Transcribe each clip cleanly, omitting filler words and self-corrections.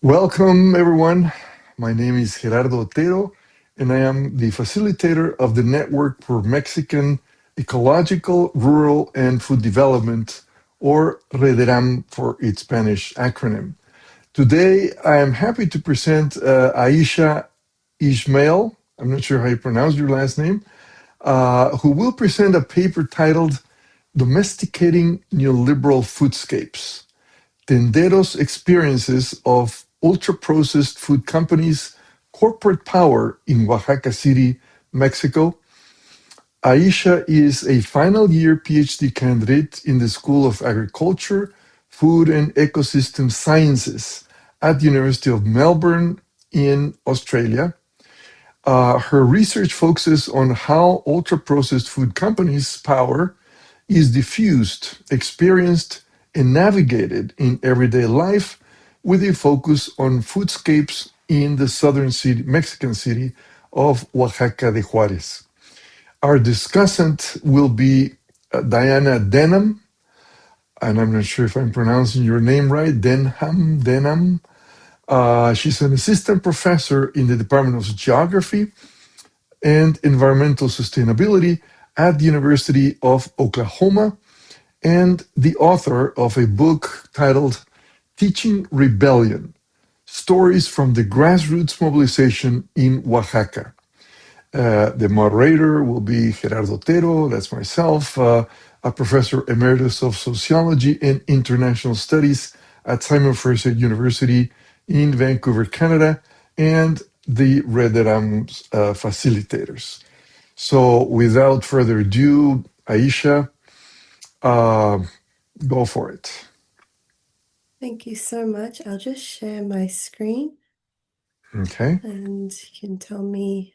Welcome, everyone. My name is Gerardo Otero, and I am the facilitator of the Network for Mexican Ecological, Rural, and Food Development, or REDERAM for its Spanish acronym. Today, I am happy to present Aisha Ismael, I'm not sure how you pronounce your last name, who will present a paper titled Domesticating Neoliberal Foodscapes. Tenderos experiences of ultra-processed food companies' corporate power in Oaxaca City, Mexico. Aisha is a final year PhD candidate in the School of Agriculture, Food and Ecosystem Sciences at the University of Melbourne in Australia. Her research focuses on how ultra-processed food companies' power is diffused, experienced, and navigated in everyday life with a focus on foodscapes in the southern Mexican city of Oaxaca de Juárez. Our discussant will be Diana Denham, and I'm not sure if I'm pronouncing your name right, Denham. She's an assistant professor in the Department of Geography and Environmental Sustainability at the University of Oklahoma, and the author of a book titled Teaching Rebellion, Stories from the Grassroots Mobilization in Oaxaca. The moderator will be Gerardo Otero, that's myself, a professor emeritus of sociology and international studies at Simon Fraser University in Vancouver, Canada, and the Rederam's facilitators. So without further ado, Aisha, uh, go for it. Thank you so much. I'll just share my screen Okay. and you can tell me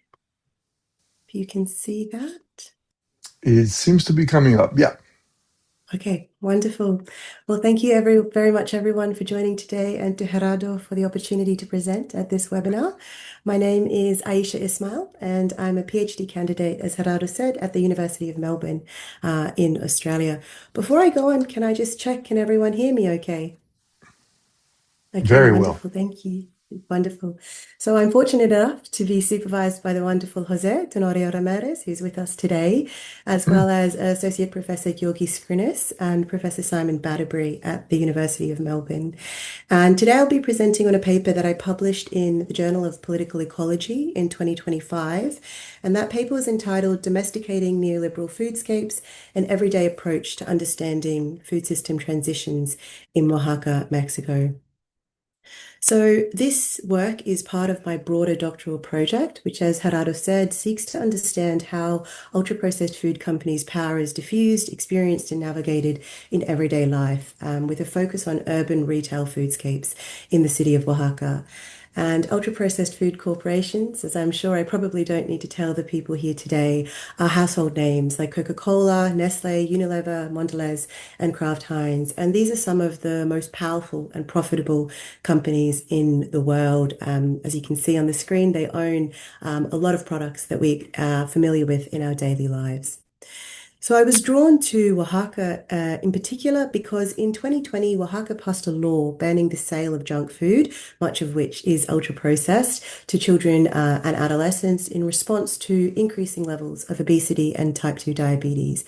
if you can see that. It seems to be coming up. Yeah. Okay, wonderful. Well, thank you very much, everyone, for joining today, and to Gerardo for the opportunity to present at this webinar. My name is Aisha Ismael, and I'm a PhD candidate, as Gerardo said, at the University of Melbourne in Australia. Before I go on, can I just check, can everyone hear me okay? Okay, Very well. wonderful. Thank you. Wonderful. So I'm fortunate enough to be supervised by the wonderful Jose Tenorio Ramirez, who's with us today, as well as Associate Professor Georgi Skrinis and Professor Simon Batterbury at the University of Melbourne. And today I'll be presenting on a paper that I published in the Journal of Political Ecology in 2025. And that paper was entitled Domesticating Neoliberal Foodscapes, an Everyday Approach to Understanding Food System Transitions in Oaxaca, Mexico. So this work is part of my broader doctoral project, which, as Gerardo said, seeks to understand how ultra-processed food companies' power is diffused, experienced, and navigated in everyday life, with a focus on urban retail foodscapes in the city of Oaxaca. And ultra-processed food corporations, as I'm sure I probably don't need to tell the people here today, are household names like Coca-Cola, Nestle, Unilever, Mondelez, and Kraft Heinz. And these are some of the most powerful and profitable companies in the world. As you can see on the screen, they own a lot of products that we are familiar with in our daily lives. So I was drawn to Oaxaca in particular because in 2020, Oaxaca passed a law banning the sale of junk food, much of which is ultra-processed, to children and adolescents in response to increasing levels of obesity and type 2 diabetes.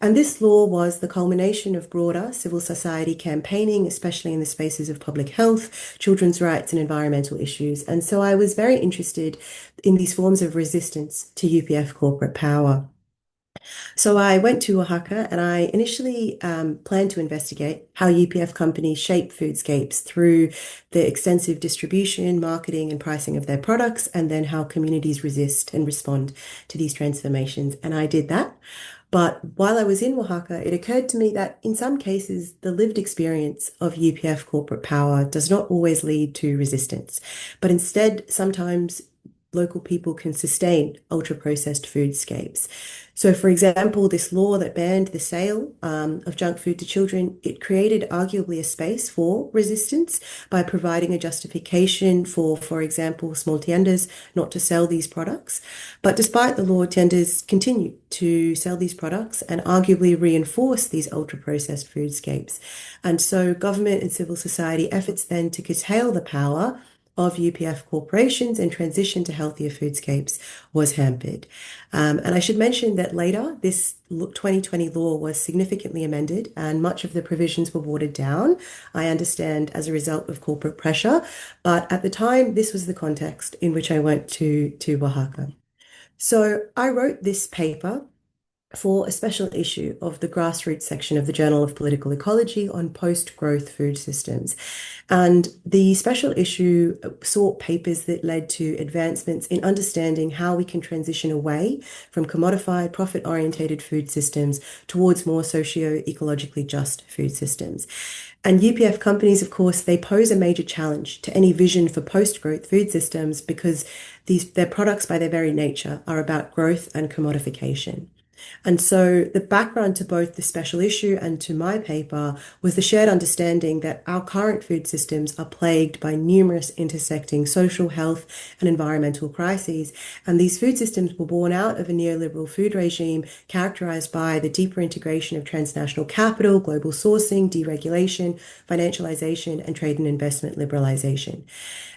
And this law was the culmination of broader civil society campaigning, especially in the spaces of public health, children's rights, and environmental issues. And so I was very interested in these forms of resistance to UPF corporate power. So I went to Oaxaca and I initially planned to investigate how UPF companies shape foodscapes through the extensive distribution, marketing, and pricing of their products, and then how communities resist and respond to these transformations. And I did that. But while I was in Oaxaca, it occurred to me that in some cases, the lived experience of UPF corporate power does not always lead to resistance, but instead, sometimes local people can sustain ultra-processed foodscapes. So, for example, this law that banned the sale of junk food to children, it created arguably a space for resistance by providing a justification for example, small tiendas not to sell these products. But despite the law, tiendas continue to sell these products and arguably reinforce these ultra-processed foodscapes. And so government and civil society efforts then to curtail the power of UPF corporations and transition to healthier foodscapes was hampered. And I should mention that later, this 2020 law was significantly amended and much of the provisions were watered down, I understand, as a result of corporate pressure. But at the time, this was the context in which I went to Oaxaca. So I wrote this paper for a special issue of the Grassroots section of the Journal of Political Ecology on post-growth food systems. And the special issue sought papers that led to advancements in understanding how we can transition away from commodified, profit-orientated food systems towards more socio-ecologically just food systems. And UPF companies, of course, they pose a major challenge to any vision for post-growth food systems because their products by their very nature are about growth and commodification. And so the background to both the special issue and to my paper was the shared understanding that our current food systems are plagued by numerous intersecting social, health, and environmental crises. And these food systems were born out of a neoliberal food regime characterized by the deeper integration of transnational capital, global sourcing, deregulation, financialization, and trade and investment liberalization.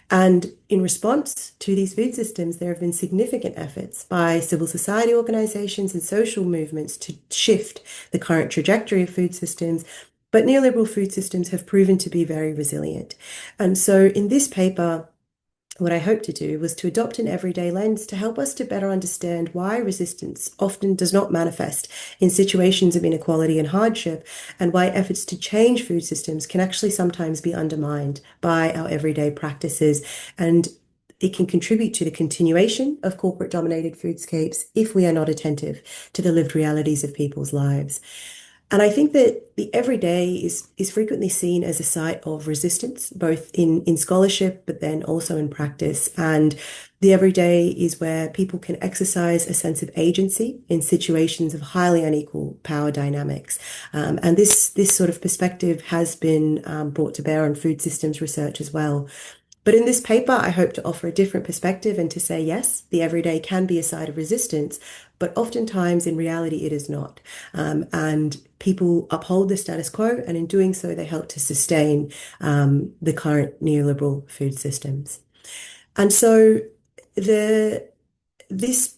And in response to these food systems, there have been significant efforts by civil society organizations and social movements to shift the current trajectory of food systems. But neoliberal food systems have proven to be very resilient. And so in this paper, what I hope to do was to adopt an everyday lens to help us to better understand why resistance often does not manifest in situations of inequality and hardship, and why efforts to change food systems can actually sometimes be undermined by our everyday practices. And it can contribute to the continuation of corporate-dominated foodscapes if we are not attentive to the lived realities of people's lives. And I think that the everyday is frequently seen as a site of resistance, both in scholarship, but then also in practice. And the everyday is where people can exercise a sense of agency in situations of highly unequal power dynamics. And this sort of perspective has been brought to bear on food systems research as well. But in this paper, I hope to offer a different perspective and to say, yes, the everyday can be a side of resistance, but oftentimes in reality, it is not. And people uphold the status quo, and in doing so, they help to sustain the current neoliberal food systems. And so this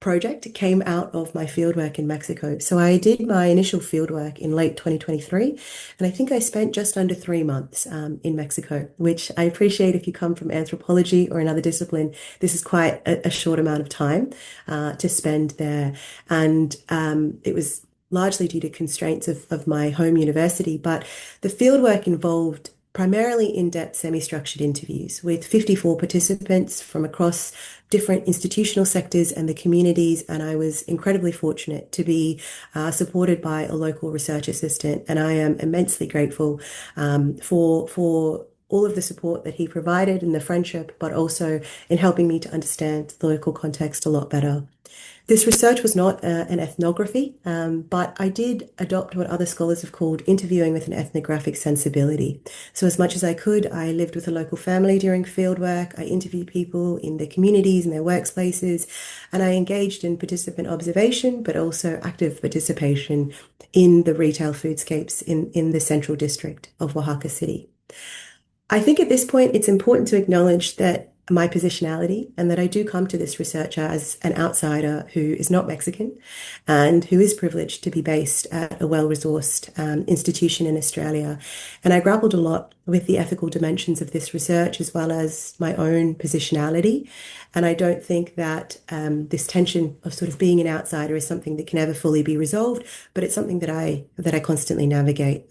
project came out of my fieldwork in Mexico. So I did my initial fieldwork in late 2023, and I think I spent just under 3 months in Mexico, which I appreciate if you come from anthropology or another discipline. This is quite a short amount of time to spend there. And it was largely due to constraints of my home university, but the fieldwork involved primarily in-depth semi-structured interviews with 54 participants from across different institutional sectors and the communities. And I was incredibly fortunate to be supported by a local research assistant. And I am immensely grateful for all of the support that he provided and the friendship, but also in helping me to understand the local context a lot better. This research was not an ethnography, but I did adopt what other scholars have called interviewing with an ethnographic sensibility. So as much as I could, I lived with a local family during fieldwork. I interviewed people in their communities and their workplaces, and I engaged in participant observation, but also active participation in the retail foodscapes in the central district of Oaxaca City. I think at this point, it's important to acknowledge that my positionality and that I do come to this research as an outsider who is not Mexican and who is privileged to be based at a well-resourced institution in Australia. And I grappled a lot with the ethical dimensions of this research as well as my own positionality. And I don't think that this tension of sort of being an outsider is something that can ever fully be resolved, but it's something that I constantly navigate.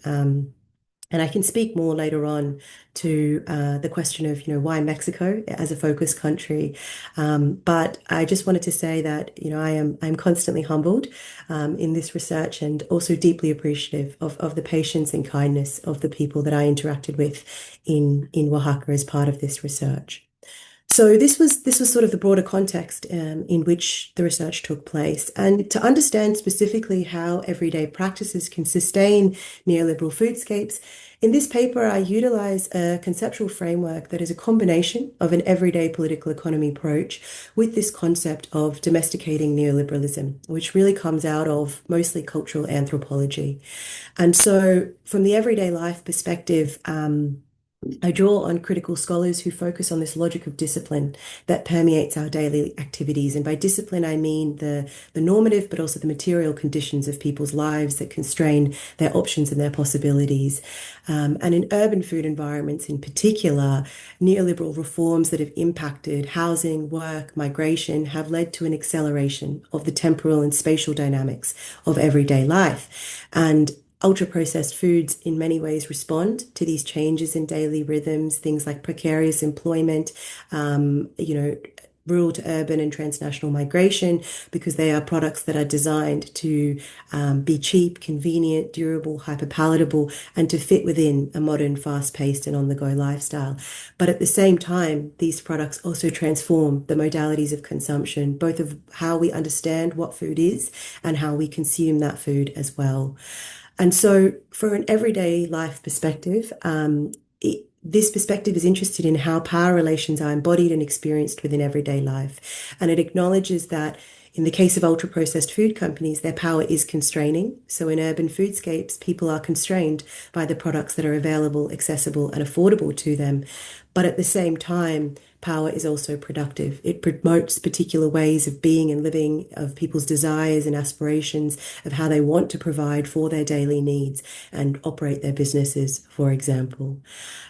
And I can speak more later on to the question of, why Mexico as a focus country. But I just wanted to say that, I'm constantly humbled in this research and also deeply appreciative of the patience and kindness of the people that I interacted with in Oaxaca as part of this research. So this was sort of the broader context in which the research took place, and to understand specifically how everyday practices can sustain neoliberal foodscapes. In this paper, I utilize a conceptual framework that is a combination of an everyday political economy approach with this concept of domesticating neoliberalism, which really comes out of mostly cultural anthropology. And so, from the everyday life perspective, I draw on critical scholars who focus on this logic of discipline that permeates our daily activities. And by discipline, I mean the normative, but also the material conditions of people's lives that constrain their options and their possibilities. And in urban food environments in particular, neoliberal reforms that have impacted housing, work, migration have led to an acceleration of the temporal and spatial dynamics of everyday life. And ultra-processed foods in many ways respond to these changes in daily rhythms, things like precarious employment, rural to urban and transnational migration, because they are products that are designed to be cheap, convenient, durable, hyperpalatable, and to fit within a modern, fast-paced and on-the-go lifestyle. But at the same time, these products also transform the modalities of consumption, both of how we understand what food is and how we consume that food as well. And so, for an everyday life perspective, this perspective is interested in how power relations are embodied and experienced within everyday life. And it acknowledges that in the case of ultra processed food companies, their power is constraining. So, in urban foodscapes, people are constrained by the products that are available, accessible, and affordable to them. But at the same time, power is also productive. It promotes particular ways of being and living, of people's desires and aspirations, of how they want to provide for their daily needs and operate their businesses, for example.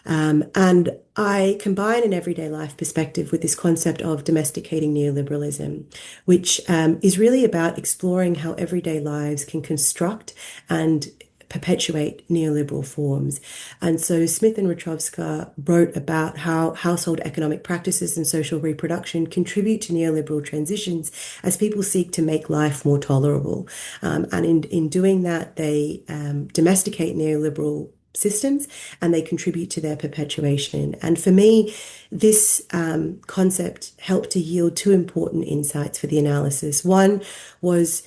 And I combine an everyday life perspective with this concept of domesticating neoliberalism, which is really about exploring how everyday lives can construct and perpetuate neoliberal forms. And so Smith and Rutkowska wrote about how household economic practices and social reproduction contribute to neoliberal transitions as people seek to make life more tolerable. And in doing that, they domesticate neoliberal systems and they contribute to their perpetuation. And for me, this concept helped to yield two important insights for the analysis. One was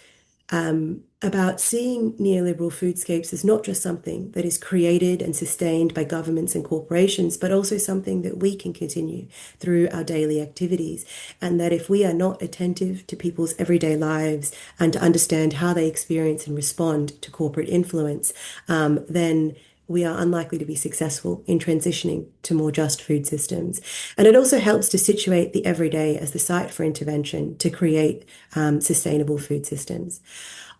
about seeing neoliberal foodscapes as not just something that is created and sustained by governments and corporations, but also something that we can continue through our daily activities. And that if we are not attentive to people's everyday lives and to understand how they experience and respond to corporate influence, then we are unlikely to be successful in transitioning to more just food systems. And it also helps to situate the everyday as the site for intervention to create sustainable food systems.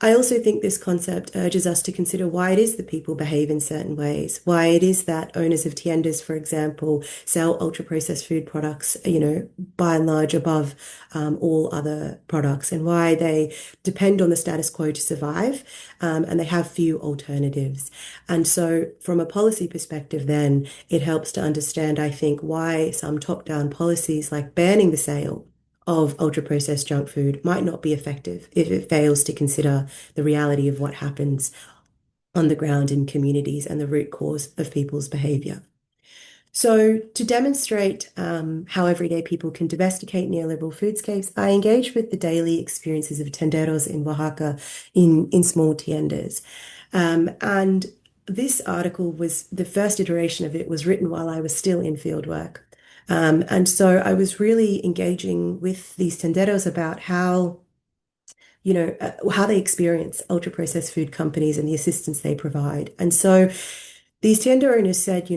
I also think this concept urges us to consider why it is that people behave in certain ways, why it is that owners of tiendas, for example, sell ultra-processed food products, by and large above all other products, and why they depend on the status quo to survive, and they have few alternatives. And so from a policy perspective, then, it helps to understand, I think, why some top-down policies like banning the sale of ultra-processed junk food might not be effective if it fails to consider the reality of what happens on the ground in communities and the root cause of people's behavior. So to demonstrate how everyday people can domesticate neoliberal foodscapes, I engaged with the daily experiences of tenderos in Oaxaca in small tiendas. And this article was, the first iteration of it was written while I was still in fieldwork. And so I was really engaging with these tenderos about how they experience ultra-processed food companies and the assistance they provide. And so these tender owners said,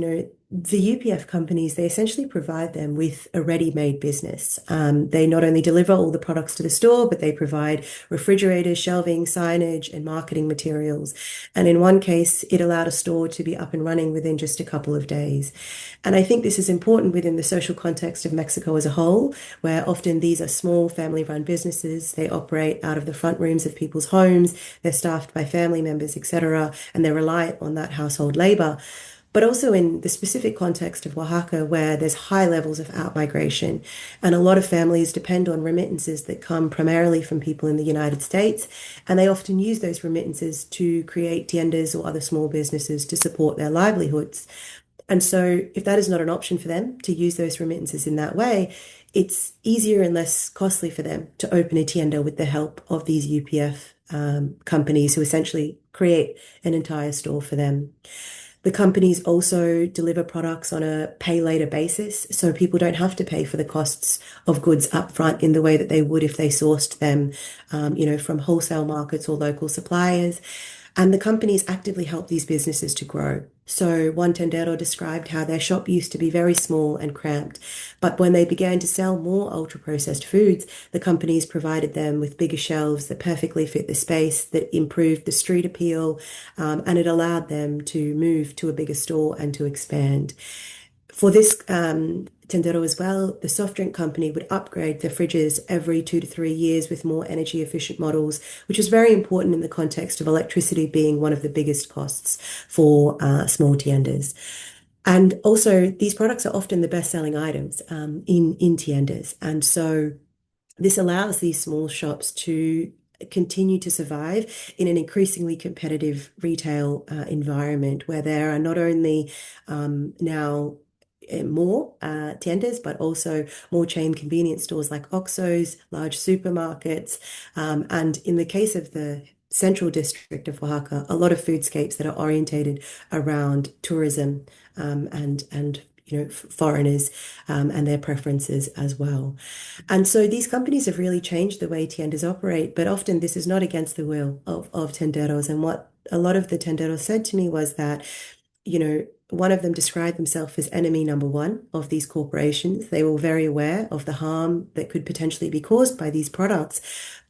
the UPF companies, they essentially provide them with a ready-made business. They not only deliver all the products to the store, but they provide refrigerators, shelving, signage, and marketing materials. And in one case, it allowed a store to be up and running within just a couple of days. And I think this is important within the social context of Mexico as a whole, where often these are small family-run businesses. They operate out of the front rooms of people's homes. They're staffed by family members, etc., and they're reliant on that household labor. But also in the specific context of Oaxaca, where there's high levels of outmigration, and a lot of families depend on remittances that come primarily from people in the United States, and they often use those remittances to create tiendas or other small businesses to support their livelihoods. And so if that is not an option for them to use those remittances in that way, it's easier and less costly for them to open a tienda with the help of these UPF companies who essentially create an entire store for them. The companies also deliver products on a pay later basis, so people don't have to pay for the costs of goods upfront in the way that they would if they sourced them, from wholesale markets or local suppliers. And the companies actively help these businesses to grow. So one tendero described how their shop used to be very small and cramped, but when they began to sell more ultra-processed foods, the companies provided them with bigger shelves that perfectly fit the space, that improved the street appeal, and it allowed them to move to a bigger store and to expand. For this Tendero as well, the soft drink company would upgrade their fridges every 2 to 3 years with more energy efficient models, which is very important in the context of electricity being one of the biggest costs for small tiendas. And also, these products are often the best-selling items in tiendas. And so this allows these small shops to continue to survive in an increasingly competitive retail environment where there are not only now more tiendas, but also more chain convenience stores like Oxxos, large supermarkets, and in the case of the Central District of Oaxaca, a lot of foodscapes that are orientated around tourism and foreigners and their preferences as well. And so these companies have really changed the way tiendas operate, but often this is not against the will of tenderos. And what a lot of the tenderos said to me was that, one of them described themselves as enemy number one of these corporations. They were very aware of the harm that could potentially be caused by these products,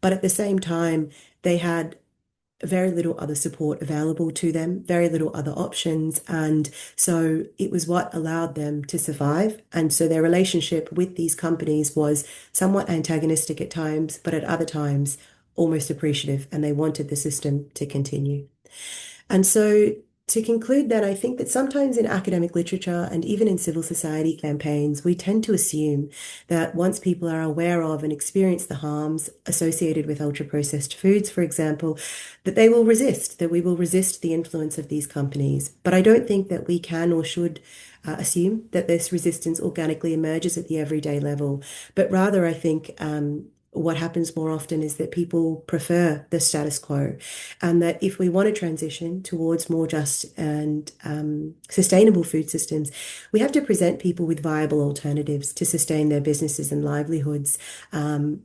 but at the same time, they had very little other support available to them, very little other options. And so it was what allowed them to survive. And so their relationship with these companies was somewhat antagonistic at times, but at other times almost appreciative. And they wanted the system to continue. And so to conclude that, I think that sometimes in academic literature and even in civil society campaigns, we tend to assume that once people are aware of and experience the harms associated with ultra-processed foods, for example, that they will resist, that we will resist the influence of these companies. But I don't think that we can or should assume that this resistance organically emerges at the everyday level, but rather I think what happens more often is that people prefer the status quo, and that if we want to transition towards more just and sustainable food systems, we have to present people with viable alternatives to sustain their businesses and livelihoods. And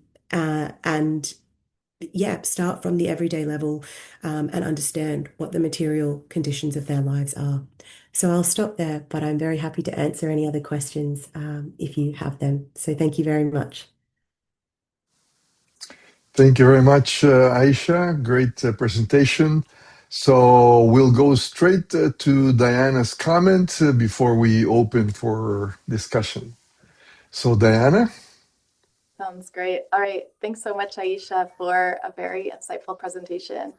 yeah, start from the everyday level and understand what the material conditions of their lives are. So I'll stop there, but I'm very happy to answer any other questions if you have them. So thank you very much. Thank you very much, Aisha. Great presentation. So we'll go straight to Diana's comment before we open for discussion. So Diana? Sounds great. All right. Thanks so much, Aisha, for a very insightful presentation.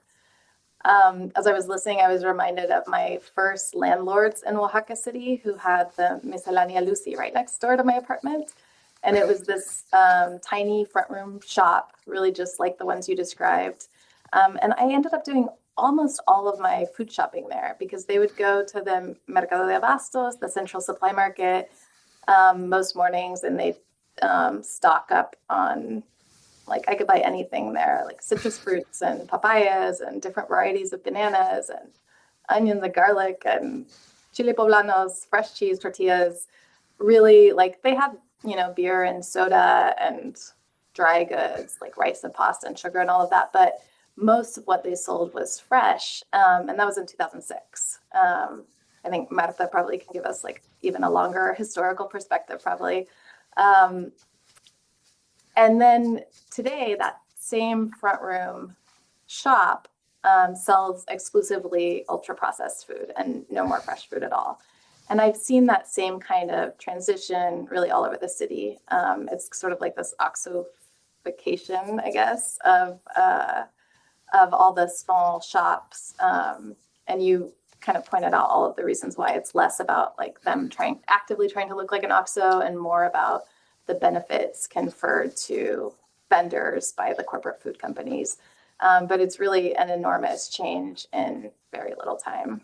As I was listening, I was reminded of my first landlords in Oaxaca City who had the Miscelánea Lucy right next door to my apartment. And it was this tiny front room shop, really just like the ones you described. And I ended up doing almost all of my food shopping there because they would go to the Mercado de Abastos, the central supply market, most mornings, and they'd stock up on, like, I could buy anything there, like citrus fruits and papayas and different varieties of bananas and onions and garlic and chile poblanos, fresh cheese, tortillas. Really, like, they had beer and soda and dry goods like rice and pasta and sugar and all of that. But most of what they sold was fresh. And that was in 2006. I think Marta probably can give us like even a longer historical perspective, probably. And then today, that same front room shop sells exclusively ultra processed food and no more fresh food at all. And I've seen that same kind of transition really all over the city. It's sort of like this oxification, I guess, of all the small shops. And you kind of pointed out all of the reasons why it's less about like them actively trying to look like an OXO and more about the benefits conferred to vendors by the corporate food companies. But it's really an enormous change in very little time.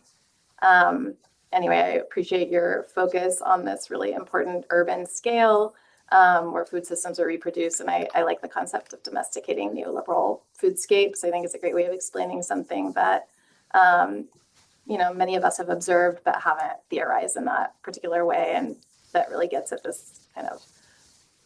Anyway, I appreciate your focus on this really important urban scale where food systems are reproduced. And I like the concept of domesticating neoliberal foodscapes. I think it's a great way of explaining something that many of us have observed but haven't theorized in that particular way. And that really gets at this kind of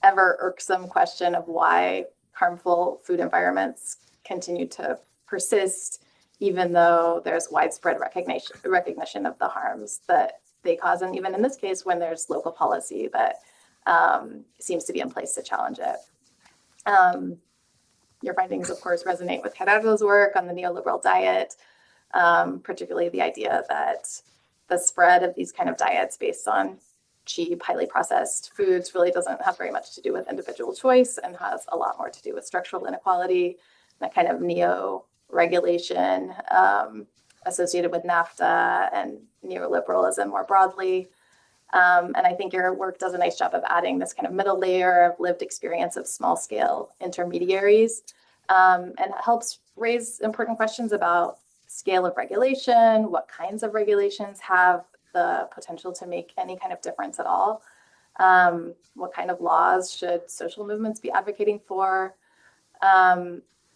ever irksome question of why harmful food environments continue to persist, even though there's widespread recognition of the harms that they cause. And even in this case, when there's local policy that seems to be in place to challenge it. Your findings, of course, resonate with Gerardo's work on the neoliberal diet, particularly the idea that the spread of these kind of diets based on cheap, highly processed foods really doesn't have very much to do with individual choice and has a lot more to do with structural inequality, that kind of neo-regulation associated with NAFTA and neoliberalism more broadly. And I think your work does a nice job of adding this kind of middle layer of lived experience of small-scale intermediaries, and it helps raise important questions about scale of regulation, what kinds of regulations have the potential to make any kind of difference at all, what kind of laws should social movements be advocating for.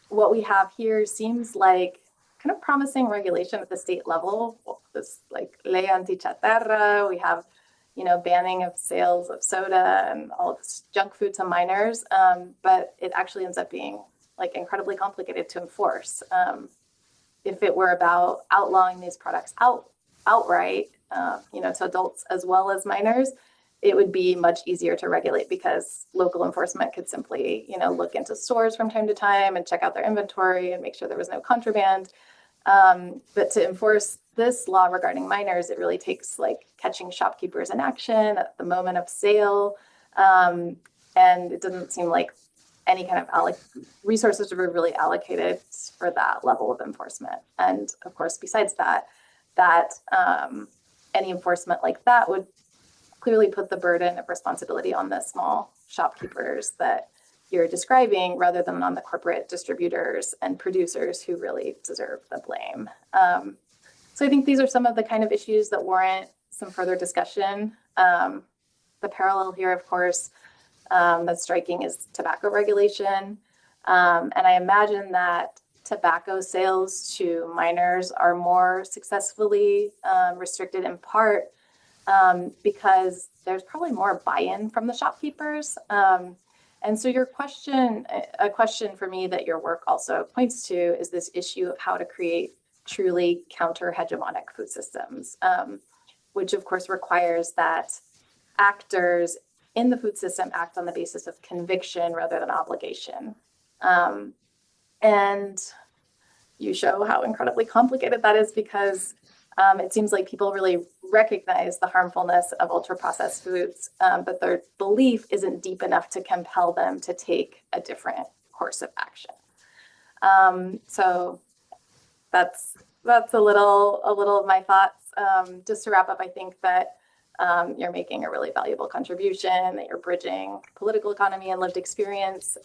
What we have here seems like kind of promising regulation at the state level, this like ley anti-chatarra. We have banning of sales of soda and all of this junk food to minors, but it actually ends up being like incredibly complicated to enforce. If it were about outlawing these products outright, to adults as well as minors, it would be much easier to regulate because local enforcement could simply, look into stores from time to time and check out their inventory and make sure there was no contraband. But to enforce this law regarding minors, it really takes like catching shopkeepers in action at the moment of sale. And it doesn't seem like any kind of resources were really allocated for that level of enforcement. And of course, besides that any enforcement like that would clearly put the burden of responsibility on the small shopkeepers that you're describing rather than on the corporate distributors and producers who really deserve the blame. So I think these are some of the kind of issues that warrant some further discussion. The parallel here, of course, that's striking is tobacco regulation. And I imagine that tobacco sales to minors are more successfully restricted in part because there's probably more buy-in from the shopkeepers. And so a question for me that your work also points to is this issue of how to create truly counter-hegemonic food systems, which of course requires that actors in the food system act on the basis of conviction rather than obligation. And you show how incredibly complicated that is because it seems like people really recognize the harmfulness of ultra-processed foods, but their belief isn't deep enough to compel them to take a different course of action. So that's a little of my thoughts. Just to wrap up, I think that you're making a really valuable contribution, that you're bridging political economy and lived experience,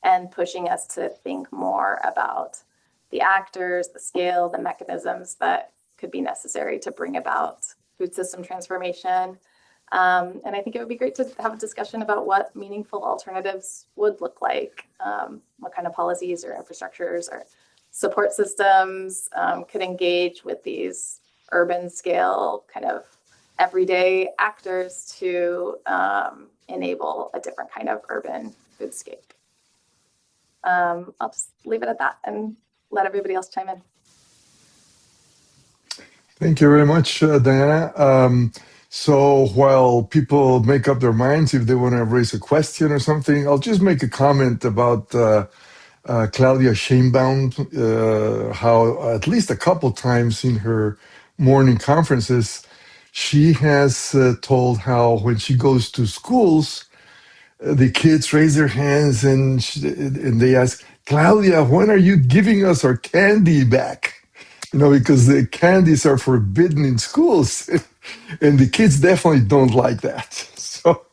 and pushing us to think more about the actors, the scale, the mechanisms that could be necessary to bring about food system transformation. And I think it would be great to have a discussion about what meaningful alternatives would look like, what kind of policies or infrastructures or support systems could engage with these urban scale kind of everyday actors to enable a different kind of urban foodscape. I'll just leave it at that and let everybody else chime in. Thank you very much, Diana. So while people make up their minds if they want to raise a question or something, I'll just make a comment about Claudia Sheinbaum, how at least a couple times in her morning conferences, she has told how when she goes to schools, the kids raise their hands and they ask, Claudia, when are you giving us our candy back? Because the candies are forbidden in schools, and the kids definitely don't like that. So,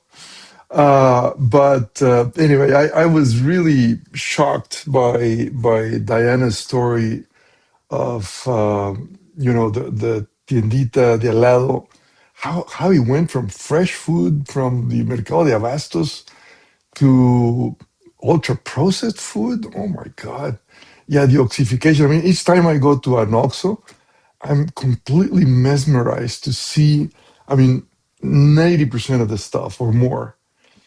but anyway, I was really shocked by Diana's story of the tiendita de al lado, how it went from fresh food from the Mercado de Abastos to ultra processed food. Oh my God. Yeah, the oxification. I mean, each time I go to an Oxxo, I'm completely mesmerized to see. I mean, 90% of the stuff or more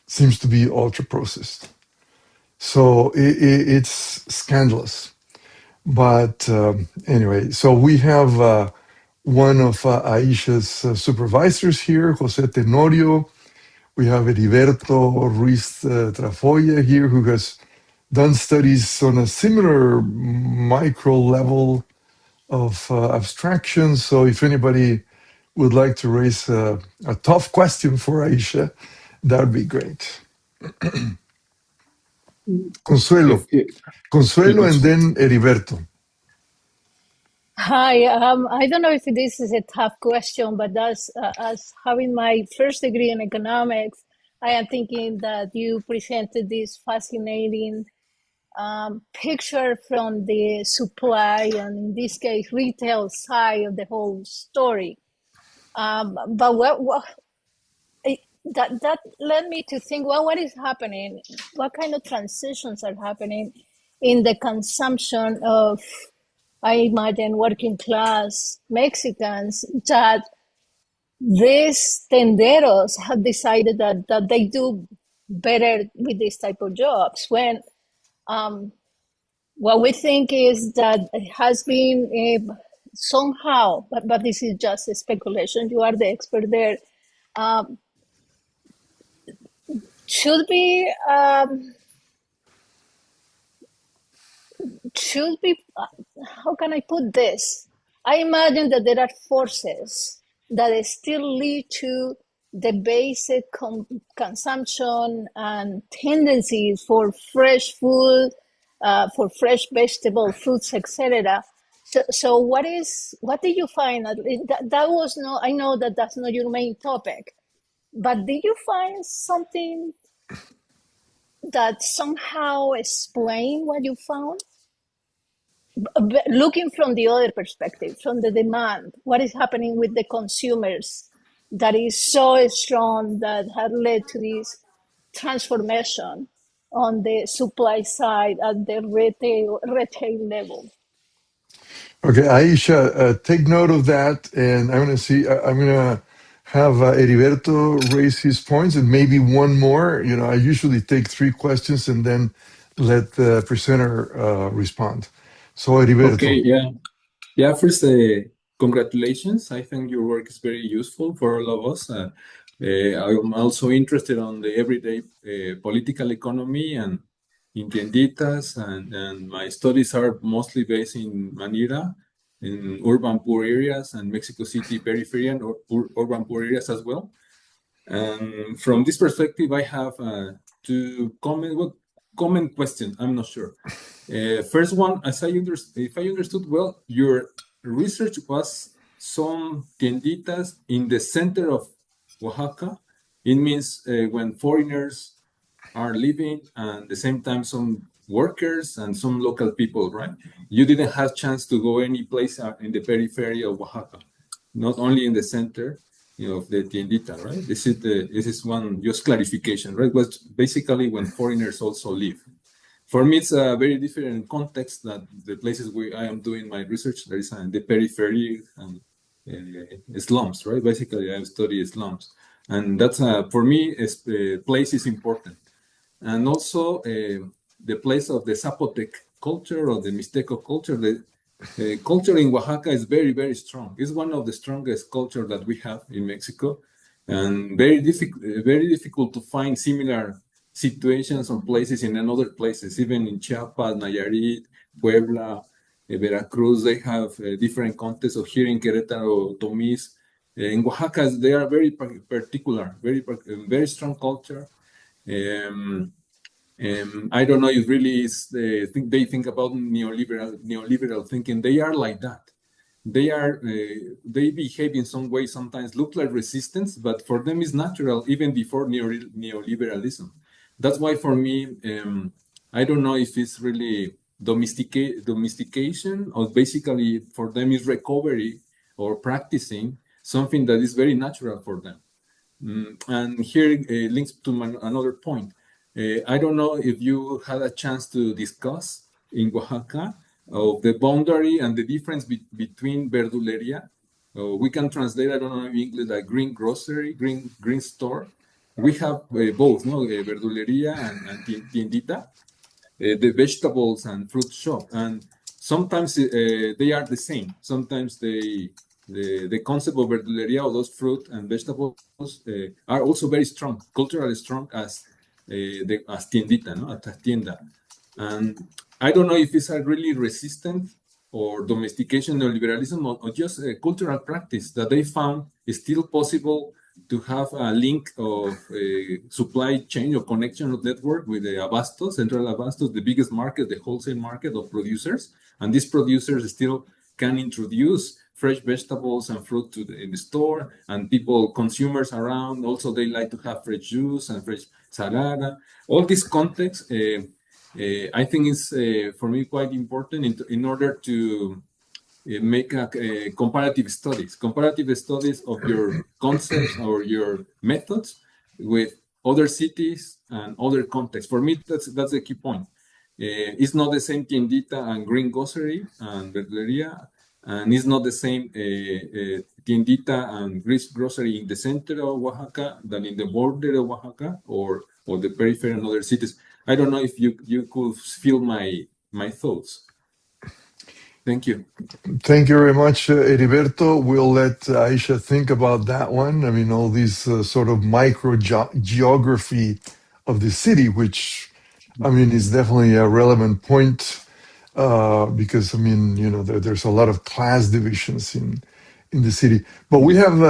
seems to be ultra processed. So it's scandalous. But anyway, so we have one of Aisha's supervisors here, Jose Tenorio. We have Heriberto Ruiz Trafolla here, who has done studies on a similar micro level of abstraction. So if anybody would like to raise a tough question for Aisha, that would be great. Consuelo. Consuelo and then Heriberto. Hi, I don't know if this is a tough question, but as having my first degree in economics, I am thinking that you presented this fascinating picture from the supply and, in this case, retail side of the whole story. But that led me to think, well, what is happening? What kind of transitions are happening in the consumption of, I imagine, working class Mexicans, that these tenderos have decided that they do better with this type of jobs, when what we think is that it has been somehow, but this is just a speculation, you are the expert there, should be how can I put this? I imagine that there are forces that still lead to the basic consumption and tendencies for fresh food, for fresh vegetable, fruits, etc. So what did you find? That was no, I know that that's not your main topic, but did you find something that somehow explain what you found? Looking from the other perspective, from the demand, what is happening with the consumers that is so strong that had led to this transformation on the supply side at the retail level? Okay, Aisha, take note of that, and I'm going to see. I'm going to have Heriberto raise his points, and maybe one more. You know, I usually take 3 questions and then let the presenter respond. So, Heriberto. Okay, yeah. First, congratulations. I think your work is very useful for all of us. I'm also interested on the everyday political economy and in tienditas, and my studies are mostly based in Manila, in urban poor areas, and Mexico City periphery and urban poor areas as well. And from this perspective, I have 2 common questions. I'm not sure. First one, if I understood well, your research was some tienditas in the center of Oaxaca. It means when foreigners are living, and at the same time some workers and some local people, right? You didn't have chance to go any place in the periphery of Oaxaca, not only in the center, of the tiendita, right? This is one just clarification, right? Was basically when foreigners also live. For me, it's a very different context than the places where I am doing my research. There is the periphery and slums, right? Basically, I study slums, and that's for me, place is important, and also the place of the Zapotec culture or the Mixteco culture. The culture in Oaxaca is very, very strong. It's one of the strongest culture that we have in Mexico, and very difficult to find similar situations or places in another places. Even in Chiapas, Nayarit, Puebla, Veracruz, they have different contexts. Or here in Querétaro, Tomis, in Oaxaca, they are very particular, very strong culture. I don't know if really is they think about neoliberal thinking. They are like that. They behave in some way, sometimes look like resistance, but for them is natural even before neoliberalism. That's why for me, I don't know if it's really domestication or basically for them is recovery or practicing something that is very natural for them. And here links to another point. I don't know if you had a chance to discuss in Oaxaca of the boundary and the difference between verduleria. We can translate, I don't know in English, like green grocery, green store. We have both, no, verduleria and tiendita, the vegetables and fruit shop, and sometimes they are the same. Sometimes the concept of verduleria, or those fruit and vegetables, are also very strong, culturally strong as as tiendita, no, as tienda. And I don't know if it's a really resistant or domestication neoliberalism, or just a cultural practice that they found is still possible to have a link of a supply chain or connection of network with the Abastos, Central Abastos, the biggest market, the wholesale market of producers. And these producers still can introduce fresh vegetables and fruit in the store, and people, consumers around, also they like to have fresh juice and fresh salada. All this context, I think is for me quite important in order to make comparative studies of your concepts or your methods with other cities and other contexts. For me, that's the key point. It's not the same tiendita and green grocery and verduleria, and it's not the same tiendita and green grocery in the center of Oaxaca than in the border of Oaxaca or the periphery and other cities. I don't know if you could feel my thoughts. Thank you. Thank you very much, Heriberto. We'll let Aisha think about that one. I mean, all these sort of micro geography of the city, which, I mean, is definitely a relevant point because, I mean, you know, there's a lot of class divisions in the city. But we have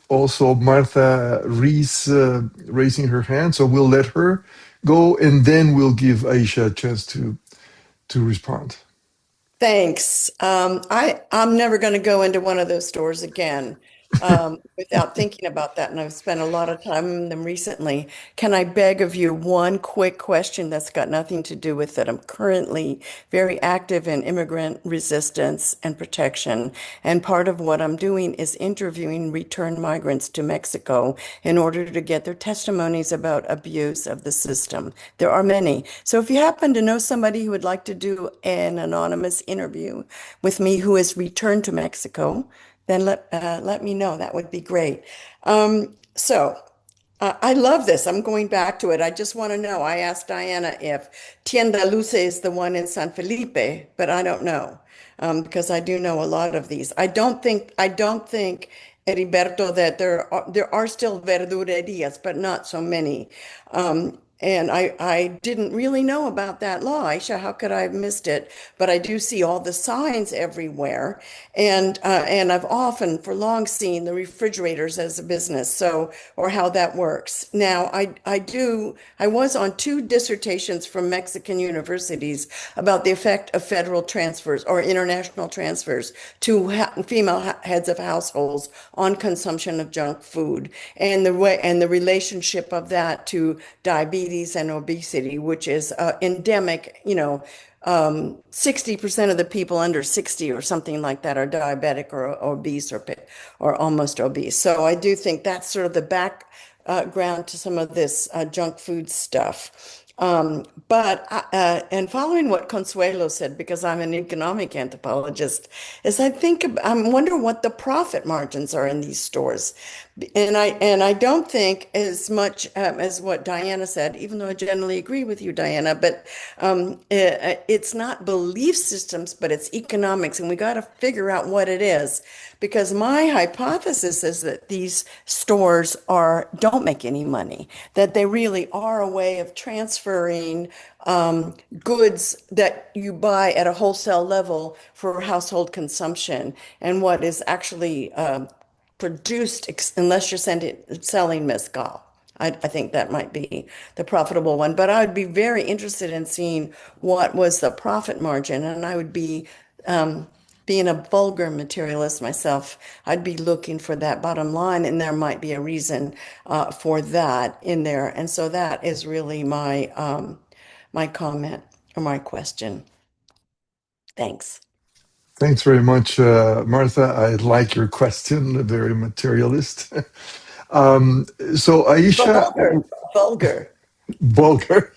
also Martha Reese raising her hand, so we'll let her go, and then we'll give Aisha a chance to respond. Thanks. I'm never going to go into one of those stores again without thinking about that, and I've spent a lot of time in them recently. Can I beg of you one quick question that's got nothing to do with it? I'm currently very active in immigrant resistance and protection, and part of what I'm doing is interviewing returned migrants to Mexico in order to get their testimonies about abuse of the system. There are many. So if you happen to know somebody who would like to do an anonymous interview with me who has returned to Mexico, then let me know. That would be great. I love this. I'm going back to it. I just want to know. I asked Diana if Tienda Luce is the one in San Felipe, but I don't know because I do know a lot of these. I don't think, Heriberto, that there are still verdurerias, but not so many. And I didn't really know about that law. Aisha, how could I have missed it? But I do see all the signs everywhere. And I've often, for long, seen the refrigerators as a business, so, or how that works. Now, I was on 2 dissertations from Mexican universities about the effect of federal transfers or international transfers to female heads of households on consumption of junk food and the relationship of that to diabetes and obesity, which is endemic. 60% of the people under 60 or something like that are diabetic or obese or almost obese. So I do think that's sort of the background to some of this junk food stuff. And following what Consuelo said, because I'm an economic anthropologist, is I wonder what the profit margins are in these stores. And I don't think as much as what Diana said, even though I generally agree with you, Diana, but it's not belief systems, but it's economics, and we got to figure out what it is. Because my hypothesis is that these stores don't make any money, that they really are a way of transferring goods that you buy at a wholesale level for household consumption, and what is actually produced, unless you're selling mezcal. I think that might be the profitable one, but I would be very interested in seeing what was the profit margin, and I would be, being a vulgar materialist myself, I'd be looking for that bottom line, and there might be a reason for that in there. And so that is really my comment or my question. Thanks. Thanks very much, Martha. I like your question, very materialist. So, Aisha, Vulgar. vulgar.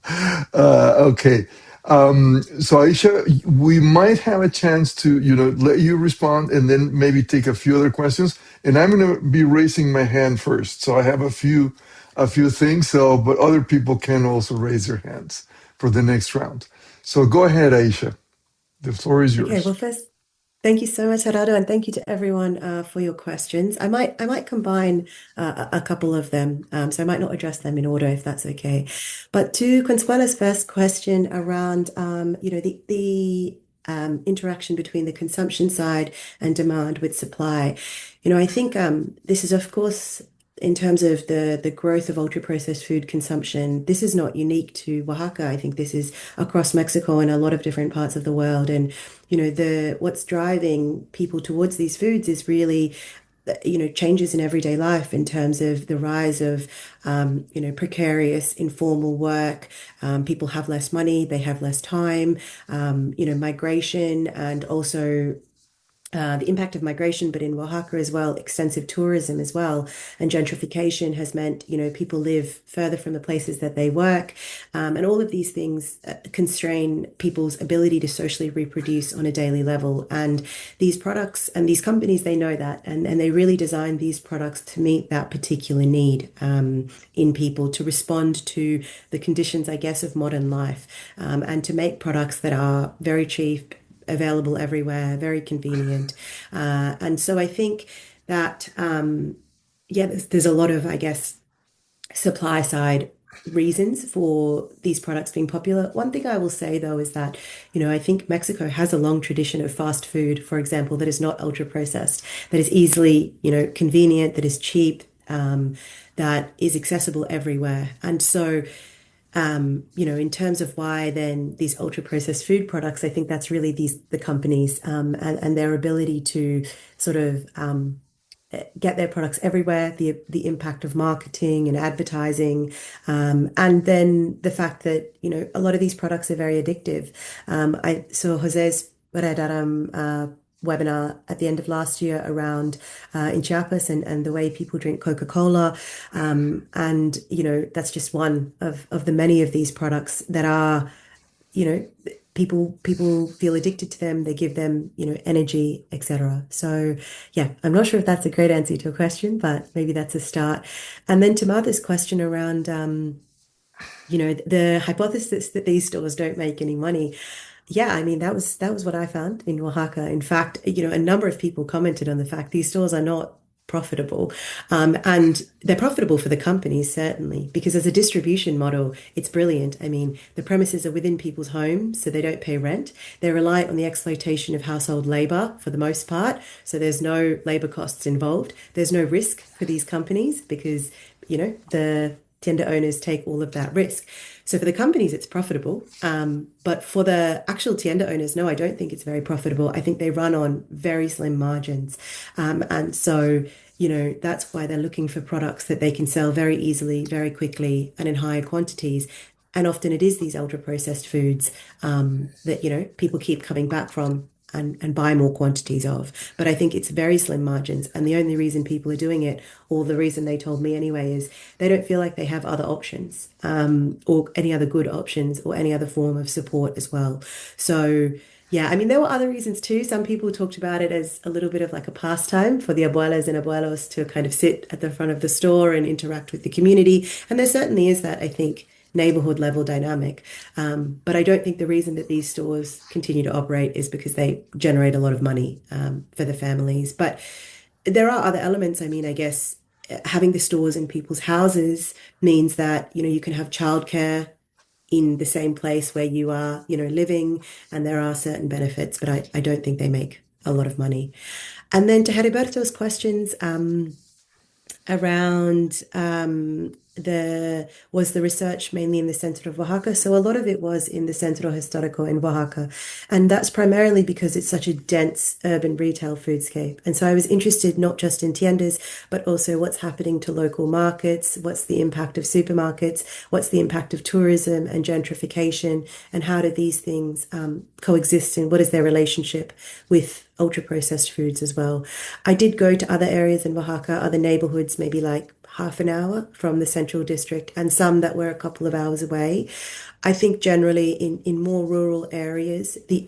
Okay. So, Aisha, we might have a chance to, let you respond and then maybe take a few other questions. And I'm going to be raising my hand first. So I have a few things. So, but other people can also raise their hands for the next round. So go ahead, Aisha. The floor is Okay, yours. well, first, thank you so much, Gerardo, and thank you to everyone for your questions. I might combine a couple of them, so I might not address them in order if that's okay. But to Consuela's first question around, the interaction between the consumption side and demand with supply, I think this is, of course, in terms of the growth of ultra-processed food consumption, this is not unique to Oaxaca. I think this is across Mexico and a lot of different parts of the world. And the what's driving people towards these foods is really changes in everyday life in terms of the rise of precarious informal work. People have less money, they have less time, migration, and also the impact of migration, but in Oaxaca as well, extensive tourism as well. And gentrification has meant, people live further from the places that they work. And all of these things constrain people's ability to socially reproduce on a daily level. And these products and these companies, they know that. And they really design these products to meet that particular need in people, to respond to the conditions, I guess, of modern life, and to make products that are very cheap, available everywhere, very convenient. And so I think that, there's a lot of, I guess, supply side reasons for these products being popular. One thing I will say though is that, I think Mexico has a long tradition of fast food, for example, that is not ultra processed, that is easily, convenient, that is cheap, that is accessible everywhere. And so in terms of why then these ultra processed food products, I think that's really the companies and their ability to sort of get their products everywhere, the impact of marketing and advertising, and then the fact that a lot of these products are very addictive. I saw Jose's webinar at the end of last year around in Chiapas and the way people drink Coca-Cola, and that's just one of the many of these products that are people feel addicted to them. They give them, energy, etc. So yeah, I'm not sure if that's a great answer to your question, but maybe that's a start. And then to Martha's question around, the hypothesis that these stores don't make any money. Yeah, I mean, that was what I found in Oaxaca. In fact, a number of people commented on the fact these stores are not profitable. And they're profitable for the companies, certainly, because as a distribution model, it's brilliant. I mean, the premises are within people's homes, so they don't pay rent. They're reliant on the exploitation of household labor for the most part, so there's no labor costs involved. There's no risk for these companies because, the tender owners take all of that risk. So for the companies, it's profitable. But for the actual tienda owners, no, I don't think it's very profitable. I think they run on very slim margins. And so, that's why they're looking for products that they can sell very easily, very quickly, and in higher quantities. And often it is these ultra processed foods that, people keep coming back from and buy more quantities of. But I think it's very slim margins. And the only reason people are doing it, or the reason they told me anyway, is they don't feel like they have other options, or any other good options, or any other form of support as well. So yeah, I mean, there were other reasons too. Some people talked about it as a little bit of like a pastime for the abuelas and abuelos to kind of sit at the front of the store and interact with the community. And there certainly is that, I think, neighborhood level dynamic. But I don't think the reason that these stores continue to operate is because they generate a lot of money for the families. But there are other elements. I mean, I guess having the stores in people's houses means that, you can have childcare in the same place where you are, living, and there are certain benefits, but I don't think they make a lot of money. And then to Heriberto's questions around was the research mainly in the center of Oaxaca. So a lot of it was in the Centro Histórico in Oaxaca. And that's primarily because it's such a dense urban retail foodscape. And so I was interested not just in tiendas, but also what's happening to local markets, what's the impact of supermarkets, what's the impact of tourism and gentrification, and how do these things coexist, and what is their relationship with ultra-processed foods as well. I did go to other areas in Oaxaca, other neighborhoods, maybe like half an hour from the central district, and some that were a couple of hours away. I think generally in more rural areas, the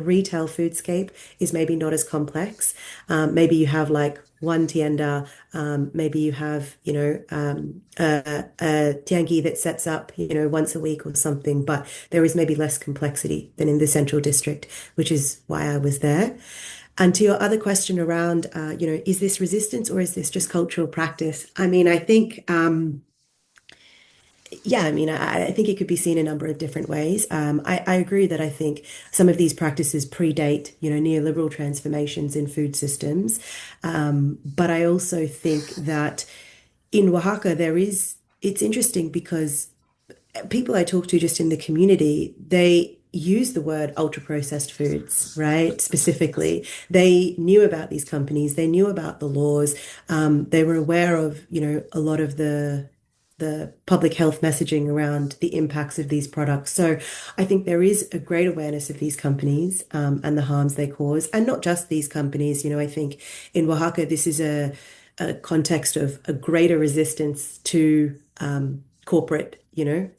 retail foodscape is maybe not as complex. Maybe you have like one tienda, maybe you have, a tiangi that sets up, once a week or something, but there is maybe less complexity than in the central district, which is why I was there. And to your other question around, is this resistance or is this just cultural practice? I mean, I think, I think it could be seen a number of different ways. I agree that I think some of these practices predate, neoliberal transformations in food systems. But I also think that in Oaxaca, it's interesting because people I talk to just in the community, they use the word ultra processed foods, right? Specifically, they knew about these companies, they knew about the laws, they were aware of, a lot of the public health messaging around the impacts of these products. So I think there is a great awareness of these companies and the harms they cause, and not just these companies. I think in Oaxaca, this is a context of a greater resistance to corporate,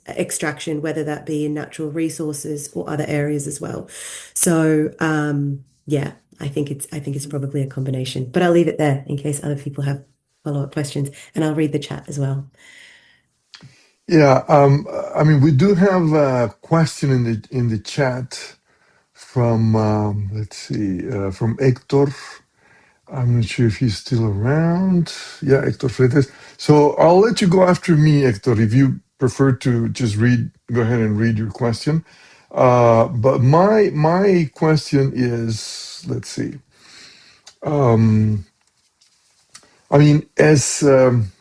extraction, whether that be in natural resources or other areas as well. So I think it's probably a combination. But I'll leave it there in case other people have follow-up questions, and I'll read the chat as well. Yeah, I mean, we do have a question in the chat from let's see, from Hector. I'm not sure if he's still around. Yeah, Hector Freitas. So I'll let you go after me, Hector, if you prefer to just go ahead and read your question. But my question is, let's see. I mean, as some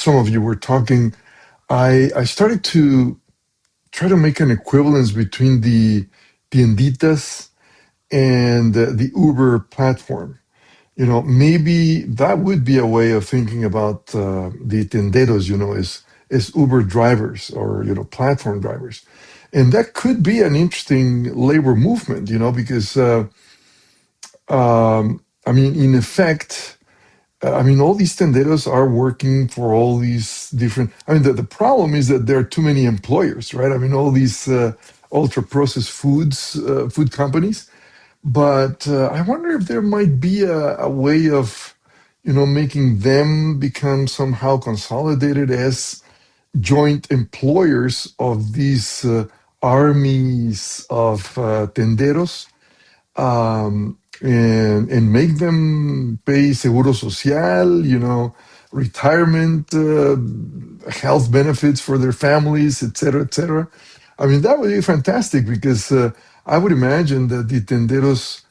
of you were talking, I started to try to make an equivalence between the tienditas and the Uber platform. Maybe that would be a way of thinking about the tenderos, as Uber drivers or, platform drivers. And that could be an interesting labor movement, because, I mean, in effect, all these tenderos are working for all these different. The problem is that there are too many employers, right? All these ultra processed food companies. But I wonder if there might be a way of, making them become somehow consolidated as joint employers of these armies of tenderos, and make them pay seguro social, retirement, health benefits for their families, et cetera, et cetera. That would be fantastic because I would imagine that the tenderos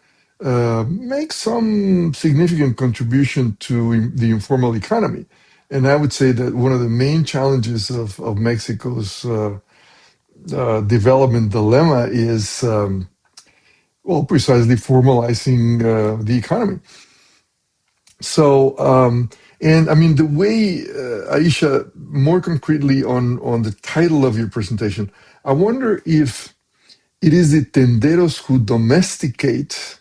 make some significant contribution to the informal economy. And I would say that one of the main challenges of Mexico's development dilemma is, precisely formalizing the economy. So, the way, Aisha, more concretely on the title of your presentation, I wonder if it is the tenderos who domesticate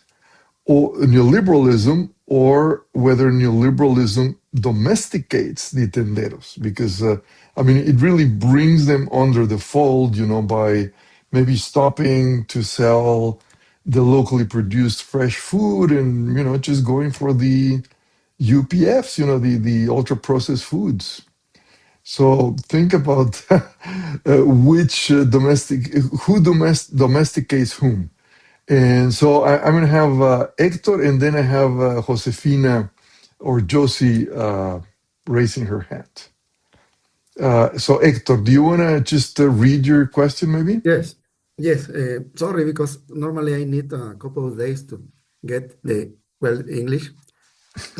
or neoliberalism, or whether neoliberalism domesticates the tenderos, because it really brings them under the fold, by maybe stopping to sell the locally produced fresh food and just going for the UPFs, the ultra processed foods. So think about who domesticates whom. And so I'm going to have Hector, and then I have Josefina or Josie raising her hand. So Hector, do you want to just read your question maybe? Yes. Sorry, because normally I need a couple of days to get the English.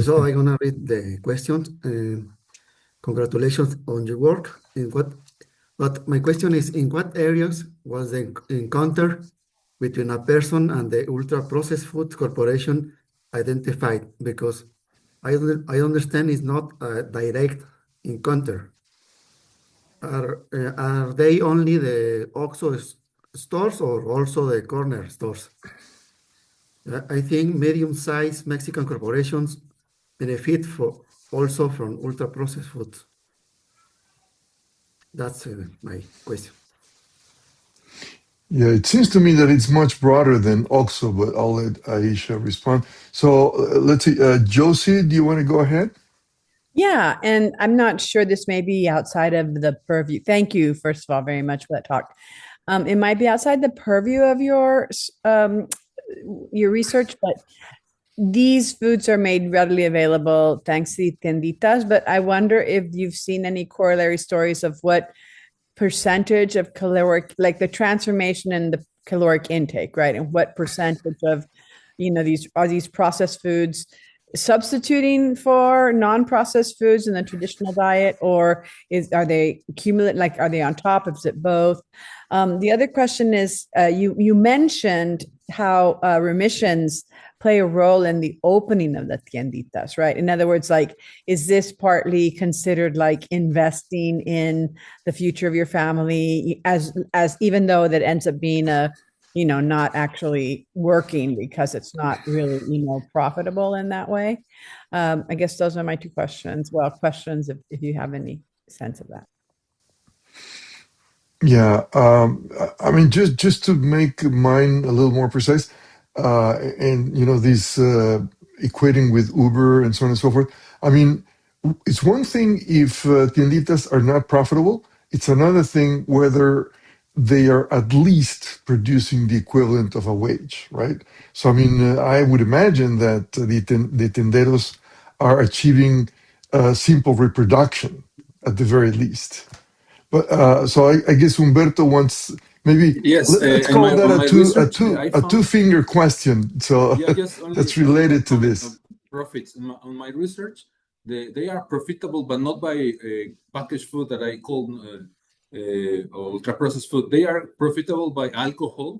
So I'm going to read the questions. congratulations on your work. But my question is, in what areas was the encounter between a person and the ultra-processed food corporation identified? Because I understand it's not a direct encounter. Are they only the OXXO stores or also the corner stores? I think medium-sized Mexican corporations benefit also from ultra-processed foods. That's my question. Yeah, it seems to me that it's much broader than OXXO, but I'll let Aisha respond. So let's see, Josie, do you want to go ahead? Yeah, and I'm not sure this may be outside of the purview. Thank you, first of all, very much for that talk. It might be outside the purview of your research, but these foods are made readily available thanks to the tienditas. But I wonder if you've seen any corollary stories of what percentage of caloric, like the transformation in the caloric intake, right? And what percentage of, these processed foods substituting for non-processed foods in the traditional diet, or are they accumulate, like are they on top? Is it both? The other question is, you mentioned how remissions play a role in the opening of the tienditas, right? In other words, like, is this partly considered like investing in the future of your family, as even though that ends up being not actually working because it's not really, profitable in that way? I guess those are my two questions. Well, questions if you have any sense of that. Yeah, I mean, just to make mine a little more precise, and these equating with Uber and so on and so forth. I mean, it's one thing if tienditas are not profitable. It's another thing whether they are at least producing the equivalent of a wage, right? So, I mean, I would imagine that the tenderos are achieving simple reproduction at the very least. But so I guess Humberto wants maybe Yes, let's call that on my research, I a found two-finger question. So just only that's a little related to comment of this. profits. On my research, they are profitable, but not by packaged food that I call ultra processed food. They are profitable by alcohol,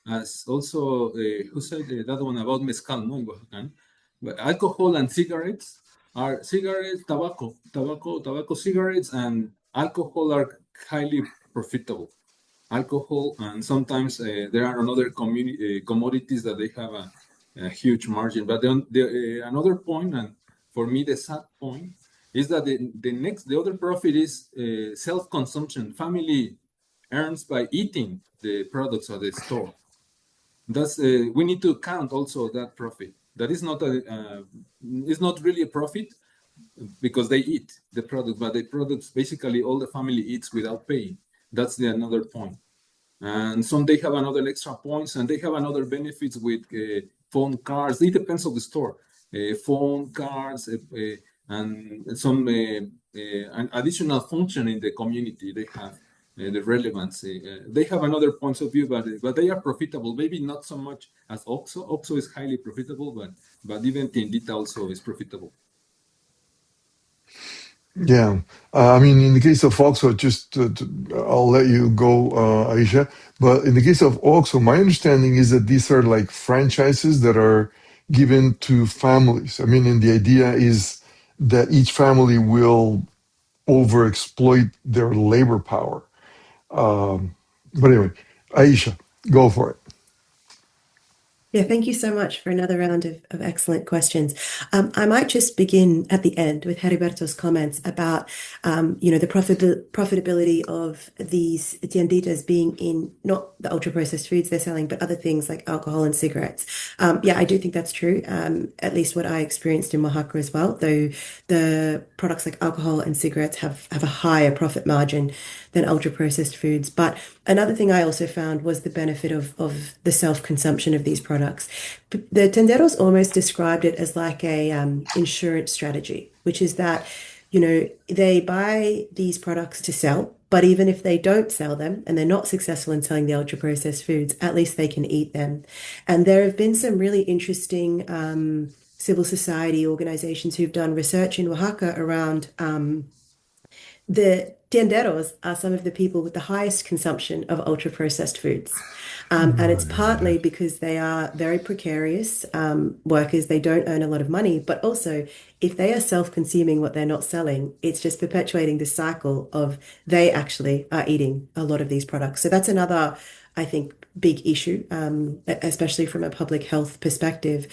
as also who said that one about mezcal, no, in Oaxaca. But alcohol and cigarettes are cigarettes, tobacco, cigarettes, and alcohol are highly profitable. Alcohol, and sometimes there are another commodities that they have a huge margin. But another point, and for me the sad point, is that the other profit is self-consumption. Family earns by eating the products of the store. That's we need to count also that profit. That is not is not really a profit because they eat the product, but the products basically all the family eats without paying. That's another point. And some they have another extra points, and they have another benefits with phone cards. It depends on the store. Phone cards and some an additional function in the community. They have the relevancy. They have another points of view, but they are profitable. Maybe not so much as OXXO. OXXO is highly profitable, but even Tiendita also is profitable. Yeah, I mean, in the case of OXXO, I'll let you go, Aisha. But in the case of OXXO, my understanding is that these are like franchises that are given to families. I mean, and the idea is that each family will overexploit their labor power. But anyway, Aisha, go for it. Yeah, thank you so much for another round of excellent questions. I might just begin at the end with Heriberto's comments about, the profitability of these tienditas being in not the ultra-processed foods they're selling, but other things like alcohol and cigarettes. Yeah, I do think that's true, at least what I experienced in Oaxaca as well, though the products like alcohol and cigarettes have a higher profit margin than ultra-processed foods. But another thing I also found was the benefit of the self-consumption of these products. The Tenderos almost described it as like a insurance strategy, which is that, they buy these products to sell, but even if they don't sell them and they're not successful in selling the ultra-processed foods, at least they can eat them. And there have been some really interesting civil society organizations who've done research in Oaxaca around the tienderos are some of the people with the highest consumption of ultra-processed foods. And it's partly because they are very precarious workers. They don't earn a lot of money, but also if they are self-consuming what they're not selling, it's just perpetuating this cycle of they actually are eating a lot of these products. So that's another, I think, big issue, especially from a public health perspective.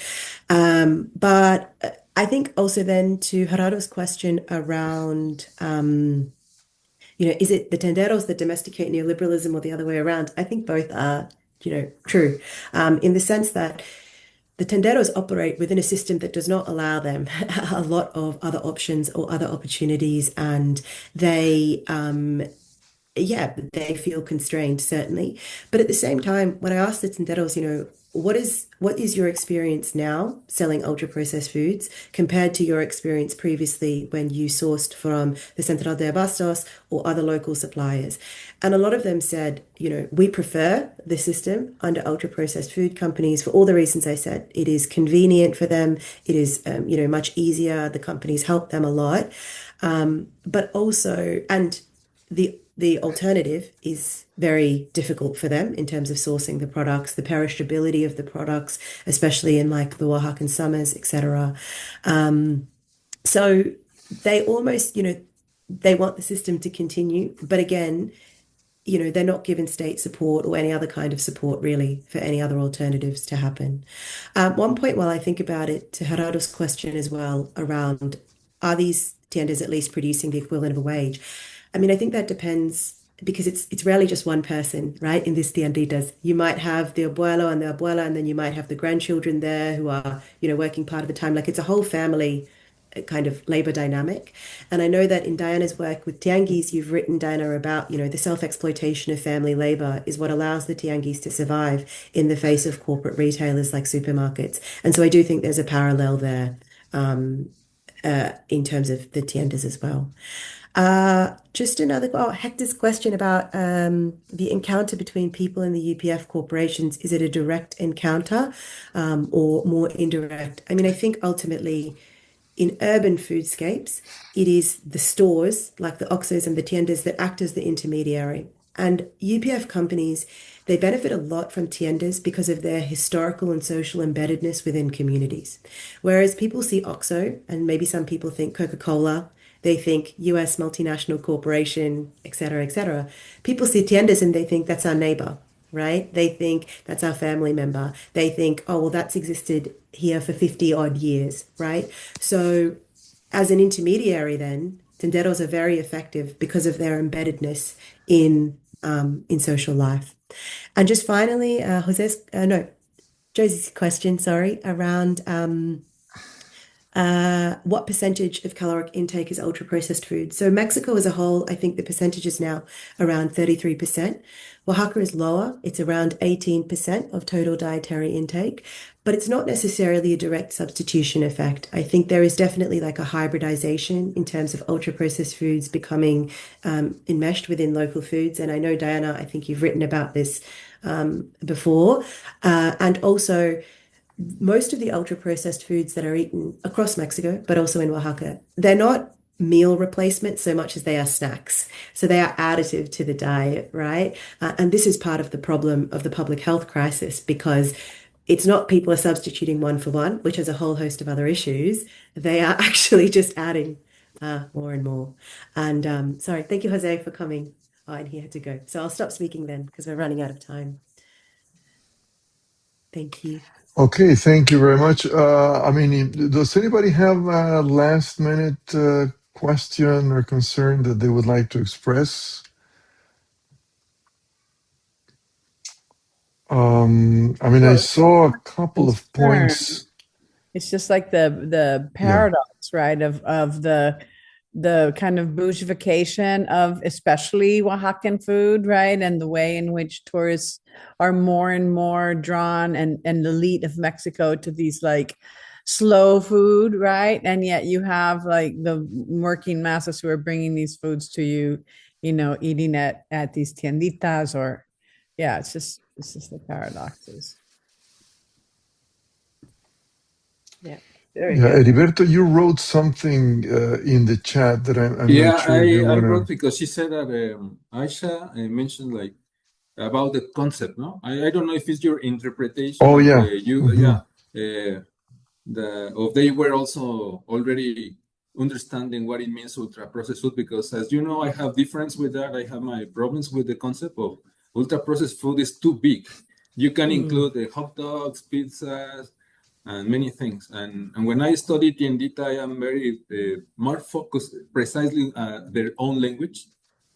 But I think also then to Gerardo's question around, is it the tenderos that domesticate neoliberalism or the other way around? I think both are, true, in the sense that the tenderos operate within a system that does not allow them a lot of other options or other opportunities, and they they feel constrained, certainly. But at the same time, when I ask the tenderos, what is your experience now selling ultra processed foods compared to your experience previously when you sourced from the Central de Abastos or other local suppliers? And a lot of them said, we prefer the system under ultra processed food companies for all the reasons I said. It is convenient for them. It is, much easier. The companies help them a lot. But also, and the alternative is very difficult for them in terms of sourcing the products, the perishability of the products, especially in like the Oaxacan summers, etc. So they almost, they want the system to continue, but again, they're not given state support or any other kind of support really for any other alternatives to happen. One point while I think about it, to Gerardo's question as well around, are these tiendas at least producing the equivalent of a wage? I mean, I think that depends because it's rarely just one person, right? In this tienditas, you might have the abuelo and the abuela, and then you might have the grandchildren there who are, working part of the time. Like it's a whole family kind of labor dynamic. And I know that in Diana's work with tianguis, you've written, Diana, about, the self-exploitation of family labor is what allows the tianguis to survive in the face of corporate retailers like supermarkets. And so I do think there's a parallel there in terms of the tiendas as well. Just another, Hector's question about the encounter between people in the UPF corporations. Is it a direct encounter or more indirect? I mean, I think ultimately in urban foodscapes, it is the stores like the Oxos and the tiendas that act as the intermediary. And UPF companies, they benefit a lot from tiendas because of their historical and social embeddedness within communities. Whereas people see OXO, and maybe some people think Coca-Cola, they think US multinational corporation, et cetera, et cetera. People see tiendas and they think that's our neighbor, right? They think that's our family member. They think, oh, well, that's existed here for 50 odd years, right? So as an intermediary then, tenderos are very effective because of their embeddedness in social life. And just finally, Josie's question, sorry, around what percentage of caloric intake is ultra-processed food? So Mexico as a whole, I think the percentage is now around 33%. Oaxaca is lower. It's around 18% of total dietary intake, but it's not necessarily a direct substitution effect. I think there is definitely like a hybridization in terms of ultra-processed foods becoming enmeshed within local foods. And I know, Diana, I think you've written about this before. And also, most of the ultra processed foods that are eaten across Mexico, but also in Oaxaca, they're not meal replacements so much as they are snacks. So they are additive to the diet, right? And this is part of the problem of the public health crisis because it's not people are substituting one for one, which has a whole host of other issues. They are actually just adding more and more. And sorry, thank you, Jose, for coming. Oh, and he had to go. So I'll stop speaking then because we're running out of time. Thank you. Okay, thank you very much. I mean, does anybody have a last minute question or concern that they would like to express? I mean, I saw a couple of points. It's just like the paradox, right? Of the kind of bougification of especially Oaxacan food, right? And the way in which tourists are more and more drawn and the elite of Mexico to these like slow food, right? And yet you have like the working masses who are bringing these foods to you, eating at these tienditas or, yeah, it's just the paradoxes. Yeah. Very Yeah, good. Heriberto, you wrote something in the chat that I'm Yeah, not sure if you I want wrote to. because she said that Aisha mentioned like about the concept, no? I don't know if it's your interpretation Oh, of yeah. they were also already understanding what it means ultra processed food, because as you know, I have difference with that. I have my problems with the concept of ultra processed food is too big. You can include the hot dogs, pizzas, and many things. And when I study tiendita, I am very more focused precisely their own language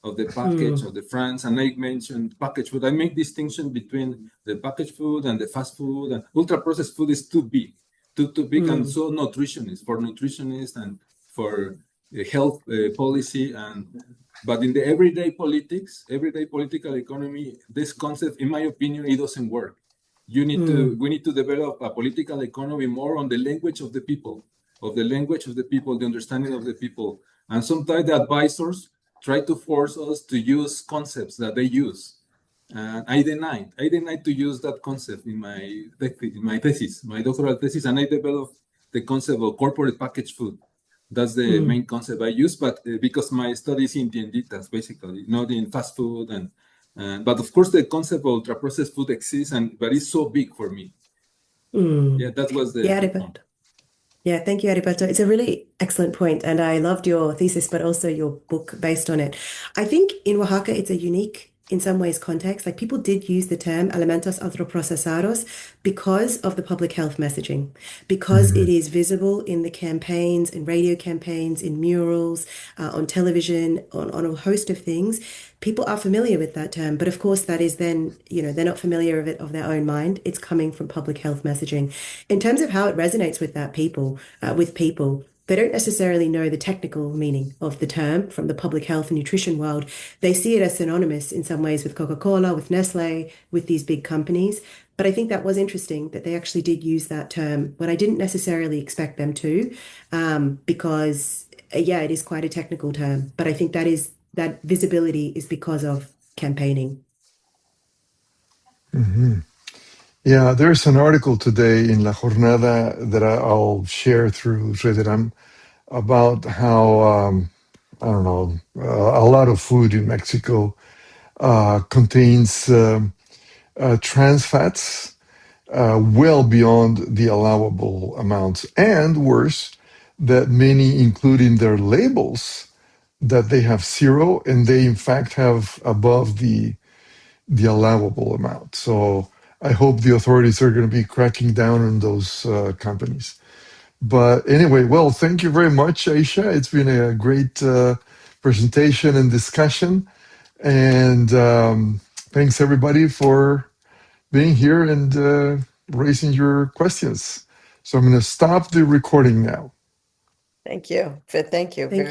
of the package of the France. And I mentioned packaged food. I make distinction between the packaged food and the fast food. And ultra processed food is too big, too big, and so nutritionists for nutritionists and for health policy. But in the everyday politics, everyday political economy, this concept, in my opinion, it doesn't work. We need to develop a political economy more on the language of the people, the understanding of the people. And sometimes the advisors try to force us to use concepts that they use. And I denied to use that concept in my thesis, my doctoral thesis, and I developed the concept of corporate packaged food. That's the main concept I use, but because my study is in tienditas, basically, not in fast food, but of course the concept of ultra processed food exists, but it's so big for me. Yeah, that was the Yeah, Heriberto. Yeah, thank you, Heriberto. It's a really excellent point, and I loved your thesis, but also your book based on it. I think in Oaxaca, it's a unique, in some ways, context. Like people did use the term alimentos ultraprocesados because of the public health messaging, because it is visible in the campaigns, in radio campaigns, in murals, on television, on a host of things. People are familiar with that term, but of course that is then, they're not familiar of it of their own mind. It's coming from public health messaging. In terms of how it resonates with people, they don't necessarily know the technical meaning of the term from the public health and nutrition world. They see it as synonymous in some ways with Coca-Cola, with Nestle, with these big companies. But I think that was interesting that they actually did use that term when I didn't necessarily expect them to, because it is quite a technical term. But I think that visibility is because of campaigning. Yeah, there's an article today in La Jornada that I'll share through Rederam about how, I don't know, a lot of food in Mexico contains trans fats well beyond the allowable amounts, and worse, that many include in their labels that they have zero, and they in fact have above the allowable amount. So I hope the authorities are going to be cracking down on those companies. But anyway, well, thank you very much, Aisha. It's been a great presentation and discussion. And thanks everybody for being here and raising your questions. So I'm going to stop the recording now. Thank you. Thank you. Thank Very